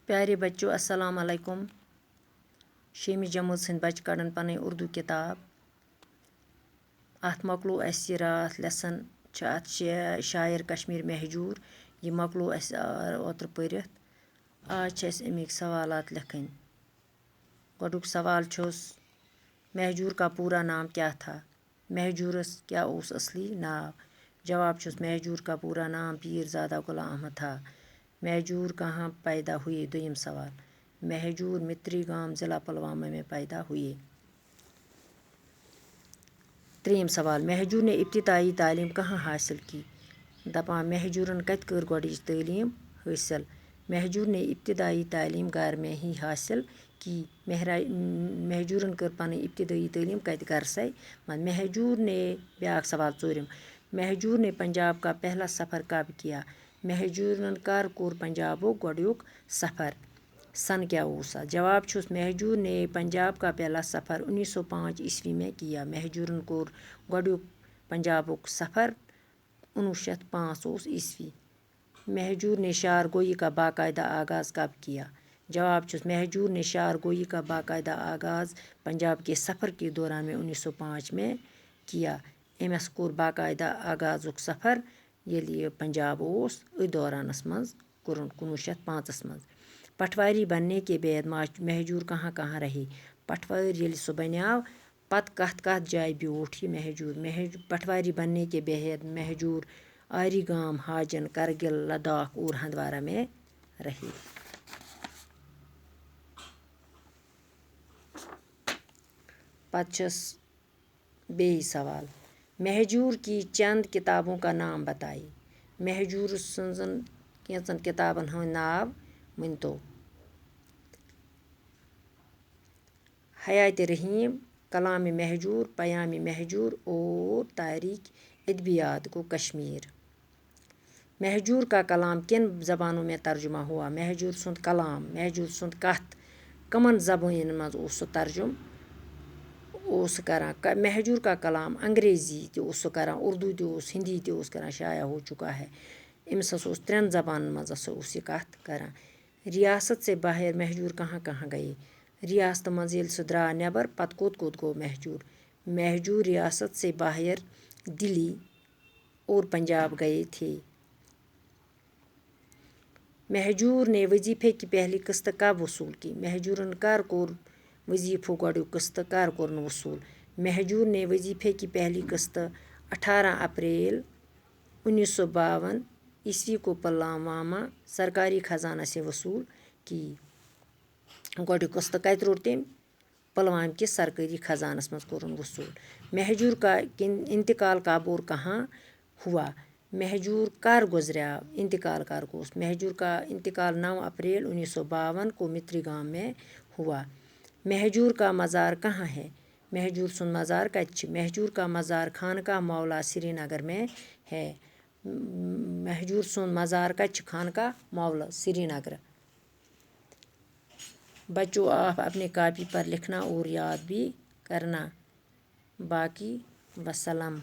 پیارے بچوں السلام علیکم. شیمی جمٲژ ہٕنٛدۍ بچہٕ کڑان پنٕنۍ اردو کتاب. اتھ مۄکلو اسہِ راتھ لیسن چھِ اتھ شاعر کشمیٖر مہجوٗر. یہِ مۄکلو اسہِ اوترٕ پٔرِتھ. آز چھِ اسہِ امیِکۍ سوالات لیکھٕنۍ. گۄڈُک سوال چھُس مہجوٗر کا پوٗرا نام کیا تھا؟ مہجوٗرس کیٛاہ اوس اصلی ناو؟ جواب چھُس مہجوٗر کا پوٗرا نام پیٖر زادہ غلام احمد تھا. مہجوٗر کہاں پیدا ہوئے؟ دوٚیِم سوال. مہجوٗر متری گام ضلع پلوامہ میں پیدا ہوئے. ترٛیٚیِم سوال. مہجوٗر نے ابتدائی تعلیٖم کہاں حاصل کی؟ دپان مہجوٗرن کتہِ کٔر گۄڈٕچ تعلیٖم حٲصِل؟ مہجوٗر نے ابتدائی تعلیٖم گھر میں ہی حاصل کی. مہجوٗرن کٔر پنٕنۍ ابتدٲئی تعلیٖم کتہِ گرسے منٛز. مہجوٗر نے بیٛاکھ سوال ژوٗرِم. مہجوٗر نے پنجاب کا پہلا سفر کب کیا؟ مہجوٗرن کر کوٚر پنجابُک گۄڈنیُک سفر؟ سن کیا اوس اتھ؟ جواب چھُس مہجوٗر نے پنجاب کا پہلا سفر 1905 عیسوی میں کیا. مہجوٗرن کوٚر گۄڈنیُک پنجابُک سفر 1905 اوس عیسوی. مہجوٗر نے شعر گوئی کا باقاعدہ آغاز کب کیا؟ جواب چھُس مہجوٗر نے شعر گوئی کا باقاعدہ آغاز پنجاب کے سفر کے دوران میں 1905 میں کیا. أمِس کوٚر باقاعدہ آغازُک سفر ییٚلہِ یہِ پنجاب اوس أتھۍ دورانس منٛز کوٚرُن 1905 منٛز. پٹواری بننے کے بعد مہجوٗر کہاں کہاں رہے؟ پٹوٲرۍ ییٚلہِ سُہ بنیٛاو پتہٕ کتھ کتھ جایہِ بیوٗٹھ یہِ مہجوٗر؟ پٹواری بننے کے بعد مہجوٗر آری گام حاجن کرگل لداخ اور ہندوارہ میں رہے. پتہٕ چھُس بیٚیہِ سوال. مہجوٗر کی چند کتابوں کا نام بتائیے. مہجوٗر سٕنٛزن کینٛژن کتابن ہٕنٛدۍ ناو ؤنۍتو. حیاتِ رحیٖم، کلامِ مہجوٗر، پیامِ مہجوٗر اور تاریخ ادبیات گو کشمیر. مہجوٗر کا کلام کن زبانوں میں ترجمہ ہوا؟ مہجوٗر سُنٛد کلام، مہجوٗر سُنٛد کتھ کمن زبانن منٛز اوس سُہ ترجُمہٕ اوس سُہ کران؟ مہجوٗر کا کلام انگریزی تہِ اوس سُہ کران، اردو تہِ اوس، ہندی تہِ اوس کران. شایع ہو چکا ہے. أمِس ہسا اوس 3 زبانن منٛز ہسا اوس یہِ کتھ کران. ریاست سے باہر مہجوٗر کہاں کہاں گئے؟ ریاستہٕ منٛز ییٚلہِ سُہ درٛاو نٮ۪بر پتہٕ کوٚت کوٚت گوٚو مہجوٗر؟ مہجوٗر ریاست سے باہر دلی اور پنجاب گئے تھے. مہجوٗر نے وظیفے کی پہلی قسط کب وصول کی؟ مہجوٗرن کر کوٚر وظیفُک گۄڈنیُک قسطہٕ کر کوٚرُن وصوٗل؟ مہجوٗر نے وظیفے کی پہلی قسط 18 اپریل 1952 عیسوی کو پلوامہ سرکاری خزانہ سے وصول کی. گۄڈنیُک قسطہٕ کتہِ روٚٹ تٔمۍ؟ پلوامہ کِس سرکٲری خزانس منٛز کوٚرُن وصوٗل. مہجوٗر کا انتقال کب اور کہاں ہوا؟ مہجوٗر کر گزریٛاو؟ انتقال کر گوس؟ مہجوٗر کا انتقال 9 اپریل 1952 کو متری گام میں ہوا. مہجوٗر کا مزار کہاں ہے؟ مہجوٗر سُنٛد مزار کتہِ چھِ؟ مہجوٗر کا مزار خانقاہ مولا سری نگر میں ہے. مہجوٗر سُنٛد مزار کتہِ چھُ؟ خانقاہ مولا سری نگر. بچوں آپ اپنے کاپی پر لکھنا اور یاد بھی کرنا. باقی وسلام.